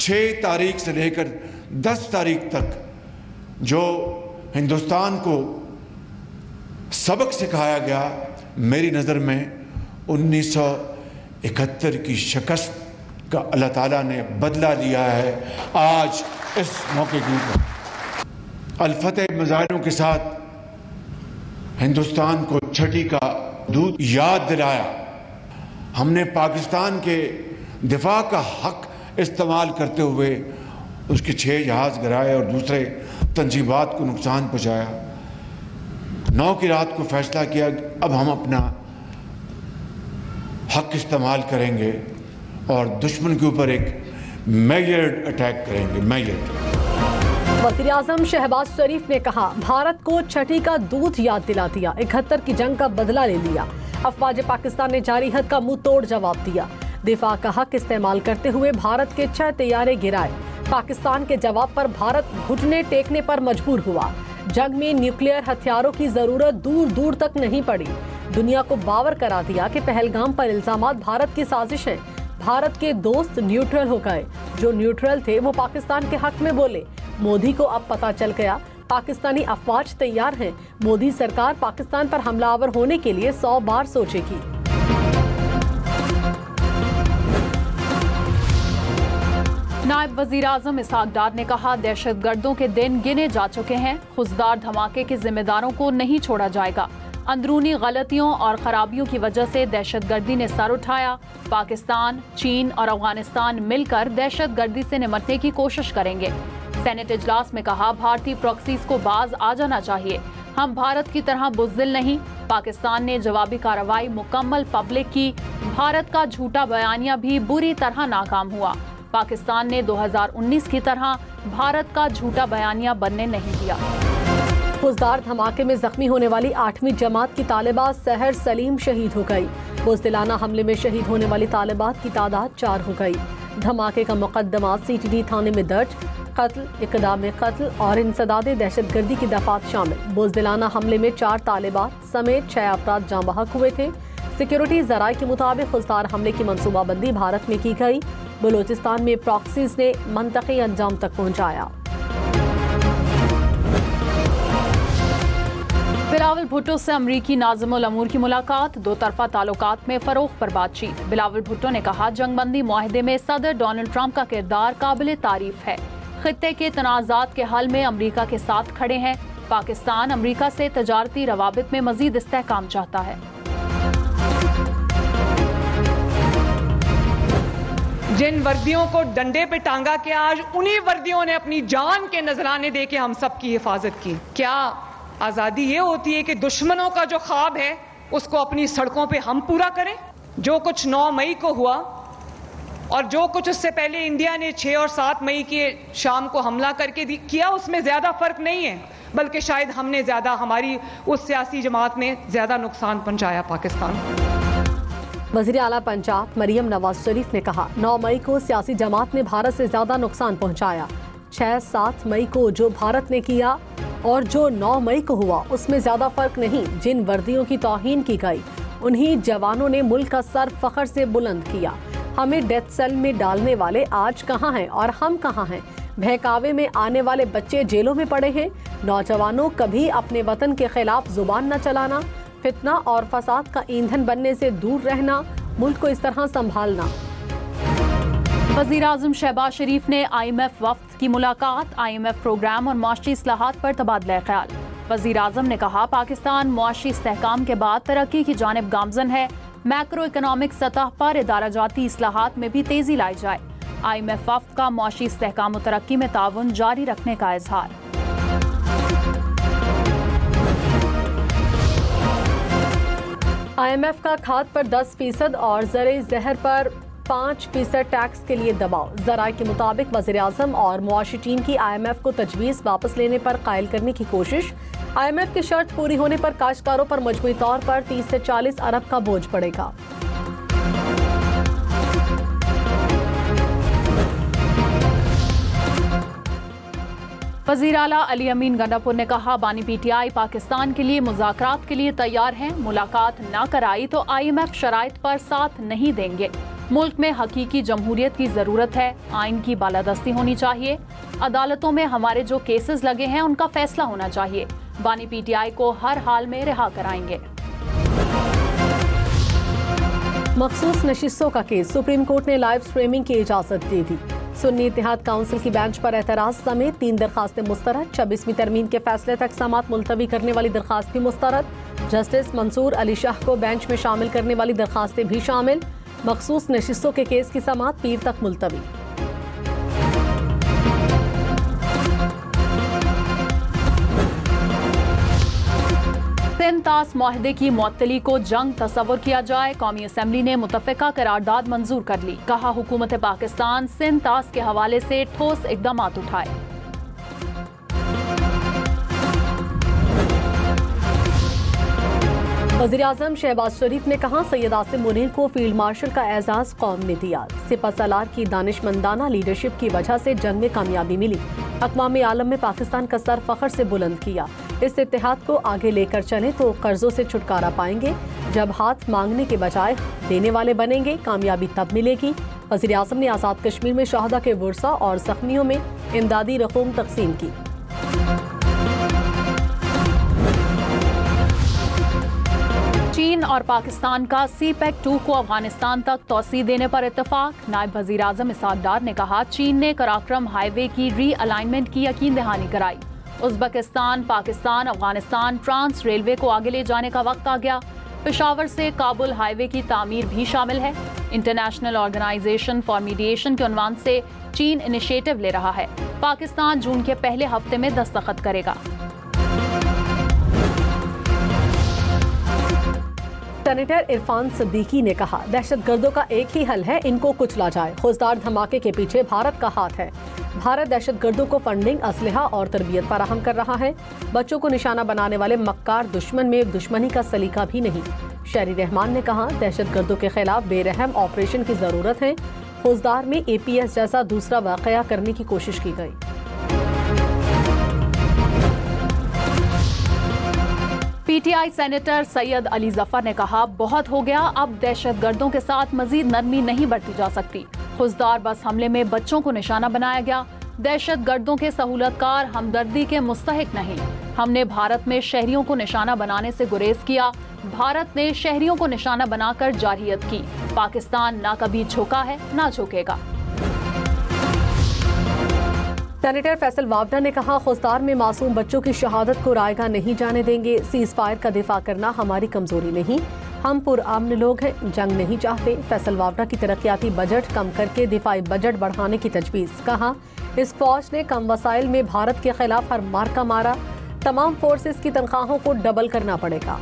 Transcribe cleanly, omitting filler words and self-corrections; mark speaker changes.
Speaker 1: 6 तारीख से लेकर 10 तारीख तक जो हिंदुस्तान को सबक सिखाया गया, मेरी नज़र में 1971 की शिकस्त का अल्लाह ताला ने बदला लिया है। आज इस मौके के ऊपर अल-फतह मुजाहिरों के साथ हिंदुस्तान को छठी का दूत याद दिलाया। हमने पाकिस्तान के दिफा का हक इस्तेमाल करते हुए उसके 6 जहाज़ गिराए और दूसरे तंजीबात को नुकसान पहुँचाया। 9 की रात को फैसला किया अब हम अपना हक इस्तेमाल करेंगे और दुश्मन के ऊपर एक मेजर्ड अटैक करेंगे।
Speaker 2: वज़ीर-ए-आज़म शहबाज शरीफ ने कहा, भारत को छठी का दूत याद दिला दिया, 71 की जंग का बदला ले लिया। अफवाज पाकिस्तान ने जारी हद का मुंह तोड़ जवाब दिया। दिफा का हक इस्तेमाल करते हुए भारत के 6 तैयारे गिराए। पाकिस्तान के जवाब पर भारत घुटने टेकने पर मजबूर हुआ। जंग में न्यूक्लियर हथियारों की जरूरत दूर दूर तक नहीं पड़ी। दुनिया को बावर करा दिया कि पहलगाम पर इल्जामात भारत की साजिश है। भारत के दोस्त न्यूट्रल हो गए, जो न्यूट्रल थे वो पाकिस्तान के हक में बोले। मोदी को अब पता चल गया पाकिस्तानी अफवाज तैयार हैं। मोदी सरकार पाकिस्तान पर हमलावर होने के लिए 100 बार सोचेगी।
Speaker 3: नायब वजीर आजम इसहाक डार ने कहा, दहशतगर्दों के दिन गिने जा चुके हैं। खुजदार धमाके के जिम्मेदारों को नहीं छोड़ा जाएगा। अंदरूनी गलतियों और खराबियों की वजह से दहशतगर्दी ने सर उठाया। पाकिस्तान, चीन और अफगानिस्तान मिलकर दहशतगर्दी से निपटने की कोशिश करेंगे। सेनेट इजलास में कहा, भारतीय प्रॉक्सीज को बाज आ जाना चाहिए। हम भारत की तरह बुज़दिल नहीं। पाकिस्तान ने जवाबी कार्रवाई मुकम्मल पब्लिक की। भारत का झूठा बयानिया भी बुरी तरह नाकाम हुआ। पाकिस्तान ने 2019 की तरह भारत का झूठा बयानिया बनने नहीं दिया।
Speaker 2: खुजदार धमाके में जख्मी होने वाली 8वीं जमात की तालिबा सहर सलीम शहीद हो गई। बुज़दिलाना हमले में शहीद होने वाली तालिबात की तादाद 4 हो गई। धमाके का मुकदमा CTD थाने में दर्ज। कत्ल, इक़दाम कत्ल और इंसदाद दहशतगर्दी की दफात शामिल। बुज़दिलाना हमले में 4 तालिबात समेत 6 अफराद जाँ बहक हुए थे। सिक्योरिटी ज़राए के मुताबिक खुजदार हमले की मनसूबाबंदी भारत में की गई। बलूचिस्तान में प्रॉक्सीज ने मंतक़ी अंजाम तक पहुँचाया।
Speaker 3: बिलावल भुट्टो से अमरीकी नाज़िमुल अमूर की मुलाकात। 2 तरफ़ा ताल्लुकात में फ़रोग़ पर बातचीत। बिलावल भुट्टो ने कहा, जंगबंदी मुआहदे में सदर डोनाल्ड ट्रंप का किरदार काबिल तारीफ है। खित्ते के तनाज़ात के हल में अमरीका के साथ खड़े हैं। पाकिस्तान अमरीका से तजारती रवाबित में मज़ीद इस्तेहकाम चाहता है।
Speaker 4: जिन वर्दियों को डंडे पे टांगा के आज उन्हीं वर्दियों ने अपनी जान के नजराने दे के हम सब की हिफाजत की। क्या आजादी ये होती है कि दुश्मनों का जो ख्वाब है उसको अपनी सड़कों पे हम पूरा करें? जो कुछ 9 मई को हुआ और जो कुछ उससे पहले इंडिया ने 6 और 7 मई के शाम को हमला करके किया, उसमें ज्यादा फर्क नहीं है, बल्कि शायद हमने ज्यादा, हमारी उस सियासी जमात ने ज्यादा नुकसान पहुंचाया पाकिस्तान को।
Speaker 2: वज़ीर आला पंजाब मरियम नवाज शरीफ ने कहा, 9 मई को सियासी जमात ने भारत से ज्यादा नुकसान पहुंचाया। 6-7 मई को जो भारत ने किया और जो 9 मई को हुआ उसमें ज्यादा फर्क नहीं। जिन वर्दियों की तौहीन की गई उन्हीं जवानों ने मुल्क का सर फख्र से बुलंद किया। हमें डेथ सेल में डालने वाले आज कहाँ हैं और हम कहाँ हैं? बहकावे में आने वाले बच्चे जेलों में पड़े हैं। नौजवानों, कभी अपने वतन के खिलाफ जुबान न चलाना, फितना और फसाद का ईंधन बनने से दूर रहना, मुल्क को इस तरह संभालना।
Speaker 3: वज़ीर आज़म शहबाज शरीफ ने IMF वफ़द की मुलाकात। IMF प्रोग्राम और माशी इस्लाहात पर तबादला ख्याल। वज़ीर आज़म ने कहा, पाकिस्तान मुआशी इस्तेहकाम के बाद तरक्की की जानिब गामजन है। मैक्रो इकनॉमिक सतह पर इदाराजाती इस्लाहात में भी तेजी लाई जाए। IMF वफ़द का मुआशी इस्तेहकाम और तरक्की में ताउन जारी रखने का इजहार।
Speaker 2: IMF का खाद पर 10% और ज़रे जहर पर 5% टैक्स के लिए दबाव। ज़राए के मुताबिक वज़ीर आज़म और मुआशी टीम की IMF को तजवीज़ वापस लेने पर कायल करने की कोशिश। IMF की शर्त पूरी होने पर काश्तकारों पर मजमूई तौर पर 30 से 40 अरब का बोझ पड़ेगा।
Speaker 3: वज़ीर आला अली अमीन गंडापुर ने कहा, बानी PTI पाकिस्तान के लिए मुज़ाकरात के लिए तैयार हैं। मुलाकात न कराई तो IMF शराइत पर साथ नहीं देंगे। मुल्क में हकीकी जमहूरियत की जरूरत है। आइन की बालादस्ती होनी चाहिए। अदालतों में हमारे जो केसेस लगे हैं उनका फैसला होना चाहिए। बानी पीटीआई को हर हाल में रिहा कराएंगे।
Speaker 2: मखसूस नशिस्तों का केस सुप्रीम कोर्ट ने लाइव स्ट्रीमिंग की इजाजत दे दी। सुन्नी इत्तेहाद काउंसिल की बेंच पर एतराज समेत 3 दरखास्तें मुस्तरद। 26वीं तरमीम के फैसले तक समाअत मुलतवी करने वाली दरखास्त भी मुस्तरद। जस्टिस मंसूर अली शाह को बेंच में शामिल करने वाली दरखास्तें भी शामिल। मखसूस नशिस्तों के केस की समाअत पीर तक मुलतवी।
Speaker 3: सिंध-तास मुआहदे की मुअत्तली को जंग तस्वुर किया जाए। कौमी असम्बली ने मुतफ़िका करारदाद मंजूर कर ली। कहा हुकूमत पाकिस्तान सिंध-तास के हवाले से ठोस इक़दाम उठाए।
Speaker 2: वज़ीर-ए-आज़म शहबाज शरीफ ने कहा सैयद आसिम मुनीर को फील्ड मार्शल का एजाज कौम ने दिया। सिपह सलार की दानिशमंदाना लीडरशिप की वजह से जंग में कामयाबी मिली। अक़वाम आलम में पाकिस्तान का सर फख्र से बुलंद किया। इस इत्तेहाद को आगे लेकर चले तो कर्जों से छुटकारा पाएंगे। जब हाथ मांगने के बजाय देने वाले बनेंगे कामयाबी तब मिलेगी। वज़ीर-ए-आज़म ने आज़ाद कश्मीर में शहदा के वर्सा और जख्मियों में इमदादी रकूम तकसीम की।
Speaker 3: चीन और पाकिस्तान का CPEC-2 को अफगानिस्तान तक तोसी देने पर इत्तेफाक। नायब वज़ीर आज़म इसहाक डार ने कहा चीन ने कराक्रम हाईवे की री-अलाइनमेंट की यकीन दहानी कराई। Uzbekistan, Pakistan, Afghanistan trans railway को आगे ले जाने का वक्त आ गया। पेशावर से काबुल हाईवे की तामीर भी शामिल है। इंटरनेशनल ऑर्गेनाइजेशन फॉर मीडिएशन के उन्वान से चीन इनिशिएटिव ले रहा है। पाकिस्तान जून के पहले हफ्ते में दस्तखत करेगा।
Speaker 2: सेनेटर इरफान सिद्दीकी ने कहा दहशतगर्दों का एक ही हल है, इनको कुचला जाए। खुजदार धमाके के पीछे भारत का हाथ है। भारत दहशतगर्दों को फंडिंग, असलहा और तरबियत फराहम कर रहा है। बच्चों को निशाना बनाने वाले मक्कार दुश्मन में दुश्मनी का सलीका भी नहीं। शहरी रहमान ने कहा दहशतगर्दों के खिलाफ बेरहम ऑपरेशन की जरूरत है। खुजदार में APS जैसा दूसरा वाकया करने की कोशिश की गई।
Speaker 3: PTI सेनेटर सैयद अली जफर ने कहा बहुत हो गया, अब दहशतगर्दों के साथ मजीद नरमी नहीं बरती जा सकती। खुजदार बस हमले में बच्चों को निशाना बनाया गया। दहशतगर्दों के सहूलतकार हमदर्दी के मुस्तहिक नहीं। हमने भारत में शहरियों को निशाना बनाने से गुरेज किया। भारत ने शहरियों को निशाना बनाकर जारहियत की। पाकिस्तान ना कभी झुका है ना झुकेगा।
Speaker 2: सेनेटर फैसल वावडा ने कहा खुजदार में मासूम बच्चों की शहादत को रायगा नहीं जाने देंगे। सीज फायर का दिफा करना हमारी कमजोरी नहीं, हम पुरअमन लोग हैं, जंग नहीं चाहते। फैसल वावडा की तरक्याती बजट कम करके दिफाई बजट बढ़ाने की तजवीज़। कहा इस फौज ने कम वसाइल में भारत के खिलाफ हर मार्का मारा। तमाम फोर्सेस की तनख्वाहों को डबल करना पड़ेगा।